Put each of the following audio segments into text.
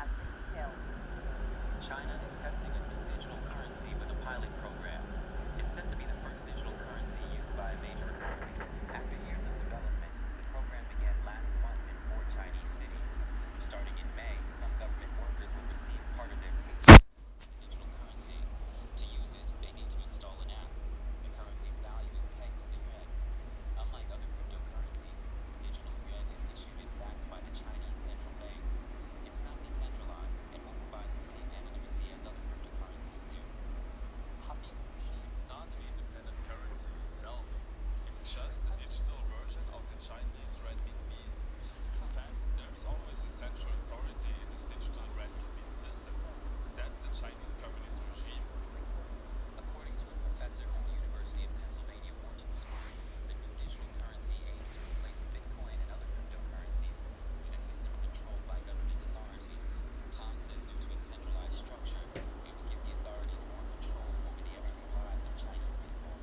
has the details. China is testing a new digital currency with a pilot program. It's set to be the first digital currency used by a major economy. After years of development, the program began last month in four Chinese cities. Starting in May, some government workers will receive part of their paychecks in the digital currency. To use it, they need to install an app. The currency's value is pegged to the yuan. Unlike other cryptocurrencies, the digital yuan is issued and backed by the Chinese central bank. It's not decentralized and won't provide the same anonymity as other cryptocurrencies do. It's not an independent currency itself. It's just the digital version of the Chinese renminbi. In fact, there's always a central authority in this digital renminbi system. That's the Chinese Communist regime. According to a professor from the University of Pennsylvania Wharton School, the new digital currency aims to replace Bitcoin and other cryptocurrencies in a system controlled by government authorities. Tong says due to its centralized structure, it will give the authorities more control over the everyday lives of Chinese people.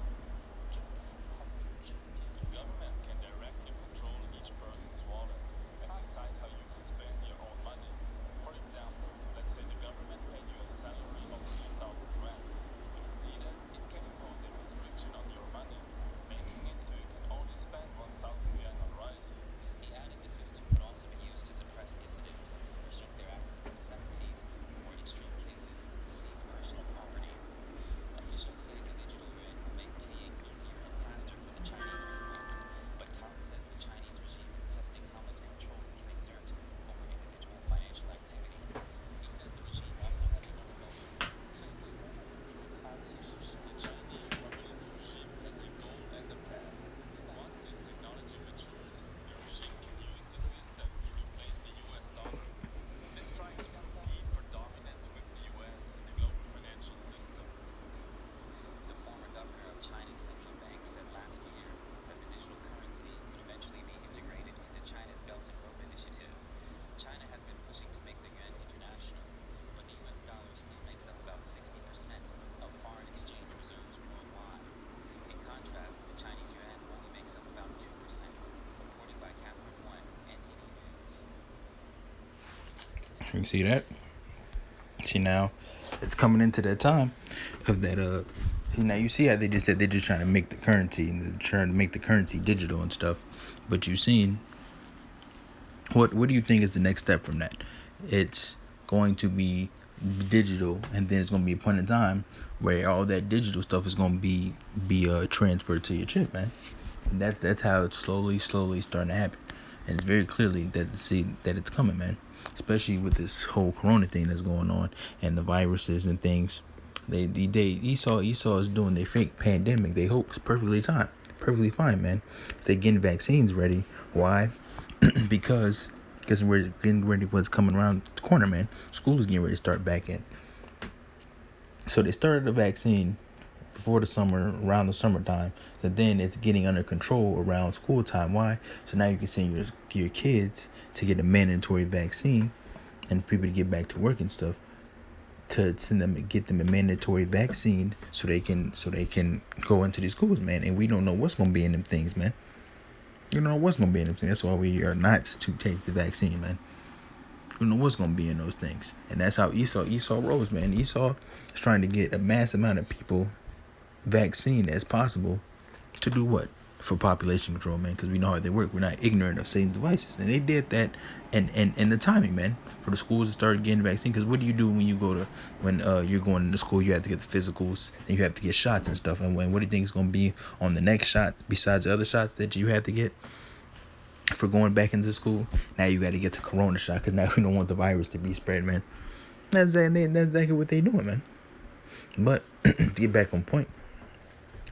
The government can directly control each person's wallet and decide how you can spend your own money. For example, let's say the government paid you a salary of 3,000 yuan. If needed, it can impose a restriction on your money, making it so you can only spend 1,000 yuan on rice. He added the system could also be used to suppress dissidents, restrict their access to necessities, or in extreme cases, seize personal property. Officials say the digital yuan will make paying easier and faster for the Chinese people, but Tong says the Chinese regime is testing how much control it can exert over individual financial activity. He says the regime also has another motive. The Chinese Communist regime has a goal and a plan. Once this technology matures, the regime can use the system to replace the US dollar. It's trying to compete for dominance with the US in the global financial system. The former governor of China's central bank said last year that the digital currency could eventually be integrated into China's Belt and Road Initiative. China has been pushing to make the yuan international, but the US dollar still makes up about 60% of foreign exchange reserves worldwide. In contrast, the Chinese yuan only makes up about 2%, reported by Catherine One, NTD News. You see that? See now, it's coming into that time of that. Now you see how they just said they're just trying to make the currency and they're trying to make the currency digital and stuff. But you've seen what do you think is the next step from that? It's going to be digital, and then it's going to be a point in time where all that digital stuff is going to be transferred to your chip, man. And that's how it's slowly starting to happen, and it's very clearly that see that it's coming, man. Especially with this whole corona thing that's going on and the viruses and things. They Esau is doing their fake pandemic. They hope it's perfectly fine, man. So they getting vaccines ready. Why? because we're getting ready what's coming around the corner, man. School is getting ready to start back in. So they started the vaccine before the summer, around the summertime. So then it's getting under control around school time. Why? So now you can send your kids to get a mandatory vaccine and people to get back to work and stuff. To send them, get them a mandatory vaccine so they can go into these schools, man. And we don't know what's gonna be in them things, man. You don't know what's gonna be in them things. That's why we are not to take the vaccine, man. You don't know what's gonna be in those things, and that's how Esau rolls, man. Esau is trying to get a mass amount of people vaccine as possible to do what? For population control, man, because we know how they work. We're not ignorant of Satan's devices, and they did that, and the timing, man, for the schools to start getting vaccine. Because what do you do when you go to you're going into school? You have to get the physicals, and you have to get shots and stuff. And what do you think is going to be on the next shot besides the other shots that you had to get for going back into school? Now you got to get the corona shot because now we don't want the virus to be spread, man. That's exactly what they doing, man. But to get back on point,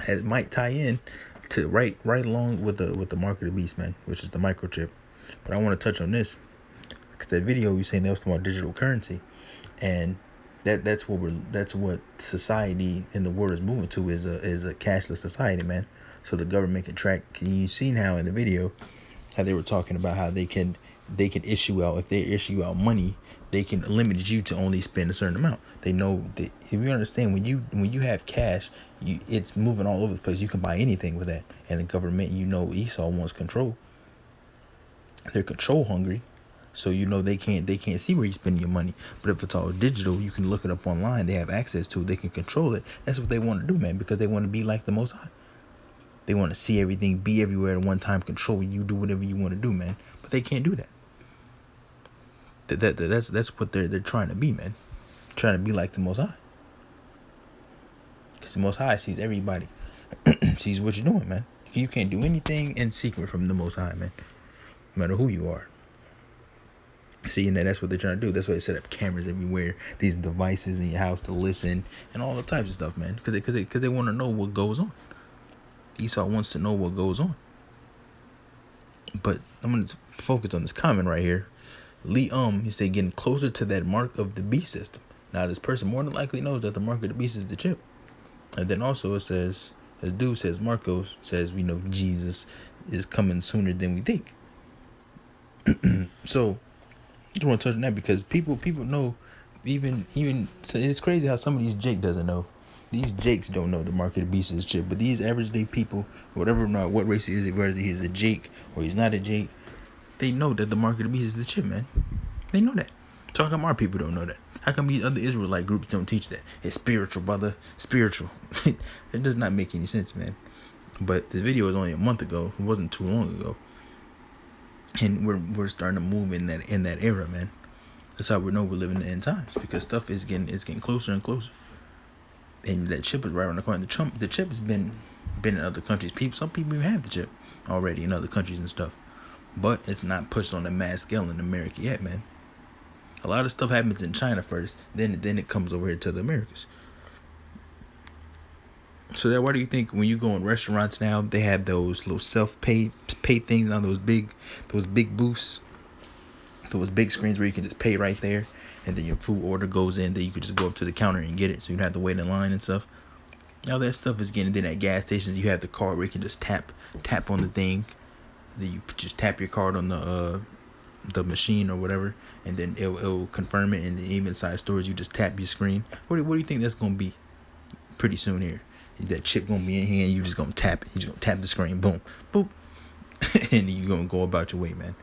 it might tie in to right along with the mark of the beast, man, which is the microchip. But I want to touch on this because that video you saying that was about digital currency, and that's what society in the world is moving to is a cashless society, man. So the government can track. Can you seen how in the video how they were talking about how they can issue out, if they issue out money, they can limit you to only spend a certain amount. They know that if you understand when you have cash, it's moving all over the place. You can buy anything with that. And the government, Esau wants control. They're control hungry. So they can't see where you're spending your money. But if it's all digital, you can look it up online. They have access to it. They can control it. That's what they want to do, man, because they want to be like the Most High. They want to see everything, be everywhere at one time, control you, do whatever you want to do, man. But they can't do that. That's what they're trying to be, man. Trying to be like the Most High. Because the Most High sees everybody. Sees what you're doing, man. You can't do anything in secret from the Most High, man. No matter who you are. See, and that's what they're trying to do. That's why they set up cameras everywhere, these devices in your house to listen, and all the types of stuff, man. Because they want to know what goes on. Esau wants to know what goes on. But I'm going to focus on this comment right here. He said, getting closer to that mark of the beast system. Now, this person more than likely knows that the mark of the beast is the chip. And then also it says, as dude says, Marcos says, we know Jesus is coming sooner than we think. So, I just want to touch on that because people know, even so it's crazy how some of these Jake doesn't know. These Jakes don't know the mark of the beast is chip, but these average day people, whatever, not what race he is, whether he's a Jake or he's not a Jake, they know that the mark of the beast is the chip, man. They know that. So how come our people don't know that? How come these other Israelite groups don't teach that? It's spiritual, brother. Spiritual. It does not make any sense, man. But the video was only a month ago. It wasn't too long ago. And we're starting to move in that era, man. That's how we know we're living in the end times, because stuff is getting closer and closer. And that chip is right around the corner. The chip has been in other countries. Some people even have the chip already in other countries and stuff. But it's not pushed on a mass scale in America yet, man. A lot of stuff happens in China first, then it comes over here to the Americas. So why do you think when you go in restaurants now, they have those little self-pay things on those big booths, those big screens where you can just pay right there, and then your food order goes in, then you could just go up to the counter and get it, so you don't have to wait in line and stuff. All that stuff is getting. Then at gas stations, you have the card where you can just tap on the thing. Then you just tap your card on the machine or whatever, and then it'll confirm it. And then even inside stores, you just tap your screen. What do you think that's gonna be pretty soon here? That chip gonna be in here, and you just gonna tap it. You just gonna tap the screen, boom, boop, and you gonna go about your way, man.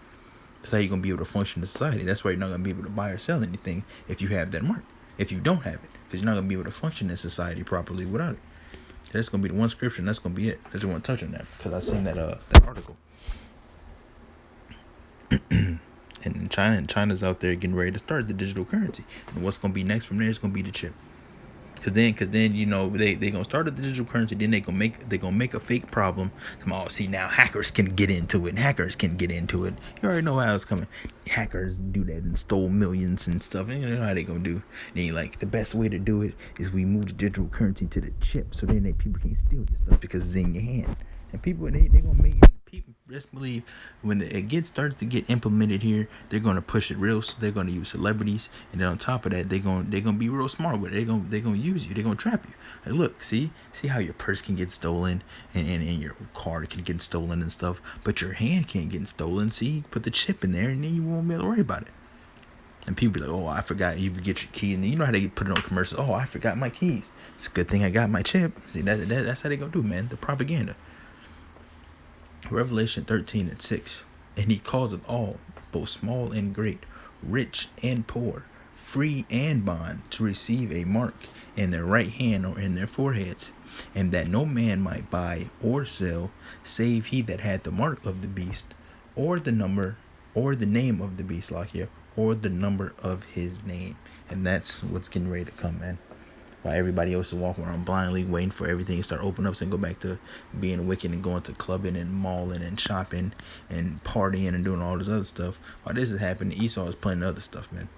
That's how you're gonna be able to function in society. That's why you're not gonna be able to buy or sell anything if you have that mark. If you don't have it, because you're not gonna be able to function in society properly without it. That's gonna be the one scripture, and that's gonna be it. I just want to touch on that because I seen that article. And China's out there getting ready to start the digital currency. And what's gonna be next from there is gonna be the chip. Cause then they gonna start the digital currency. Then they gonna make a fake problem. See, now hackers can get into it. You already know how it's coming. Hackers do that and stole millions and stuff. And you know how they gonna do. Then the best way to do it is we move the digital currency to the chip, so then people can't steal your stuff because it's in your hand. And people they gonna make it. People just believe when it starts to get implemented here, they're gonna push it real. They're gonna use celebrities, and then on top of that, they're gonna be real smart with it. They're gonna use you. They're gonna trap you. Like, look, see how your purse can get stolen, and your card can get stolen and stuff, but your hand can't get stolen. See, put the chip in there, and then you won't be able to worry about it. And people be like, oh, I forgot. You forget your key, and then you know how they put it on commercials. Oh, I forgot my keys. It's a good thing I got my chip. See, that's how they gonna do, man. The propaganda. Revelation 13:6, and he calls it all, both small and great, rich and poor, free and bond, to receive a mark in their right hand or in their foreheads, and that no man might buy or sell, save he that had the mark of the beast, or the number, or the name of the beast, or the number of his name. And that's what's getting ready to come, man. While everybody else is walking around blindly waiting for everything to start opening up and go back to being wicked and going to clubbing and malling and shopping and partying and doing all this other stuff. While this is happening, Esau is playing other stuff, man.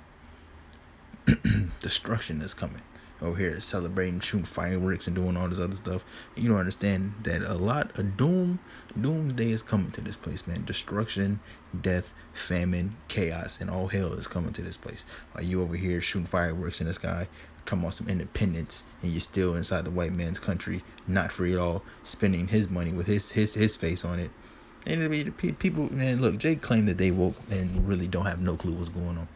Destruction is coming. Over here celebrating, shooting fireworks and doing all this other stuff. You don't understand that a lot of doomsday is coming to this place, man. Destruction, death, famine, chaos, and all hell is coming to this place. While you over here shooting fireworks in the sky, talking about some independence, and you're still inside the white man's country, not free at all, spending his money with his face on it. And people, man, look, Jake claimed that they woke and really don't have no clue what's going on.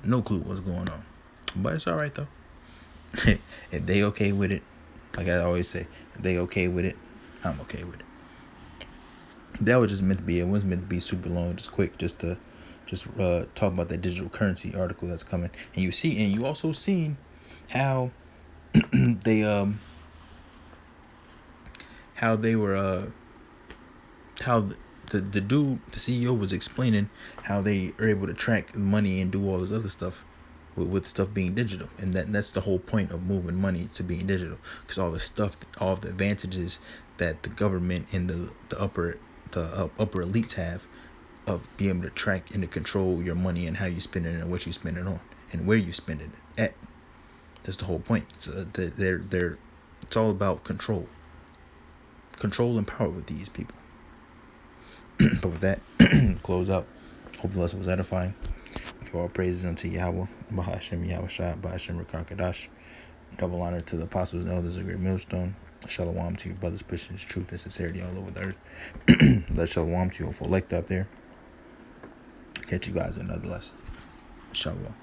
No clue what's going on. But it's all right, though. If they okay with it, like I always say, if they okay with it, I'm okay with it. That was just meant to be. It wasn't meant to be super long, just quick, just to just talk about that digital currency article that's coming, and you also seen how they how they were how the dude, the CEO, was explaining how they are able to track money and do all this other stuff with stuff being digital, and that's the whole point of moving money to being digital, because all the advantages that the government and the upper elites have of being able to track and to control your money and how you spend it and what you spend it on and where you spend it at. That's the whole point. It's all about control and power with these people. But with that, close out. Hope the lesson was edifying. Give all praises unto Yahweh, Bahashem Yahweh Shah, Bahashem Rakakadash. Double honor to the apostles and elders of Great Millstone. Shalom to you brothers pushing this truth and sincerity all over the earth. Let shalom to you for elect out there. Catch you guys in another lesson. Shalom.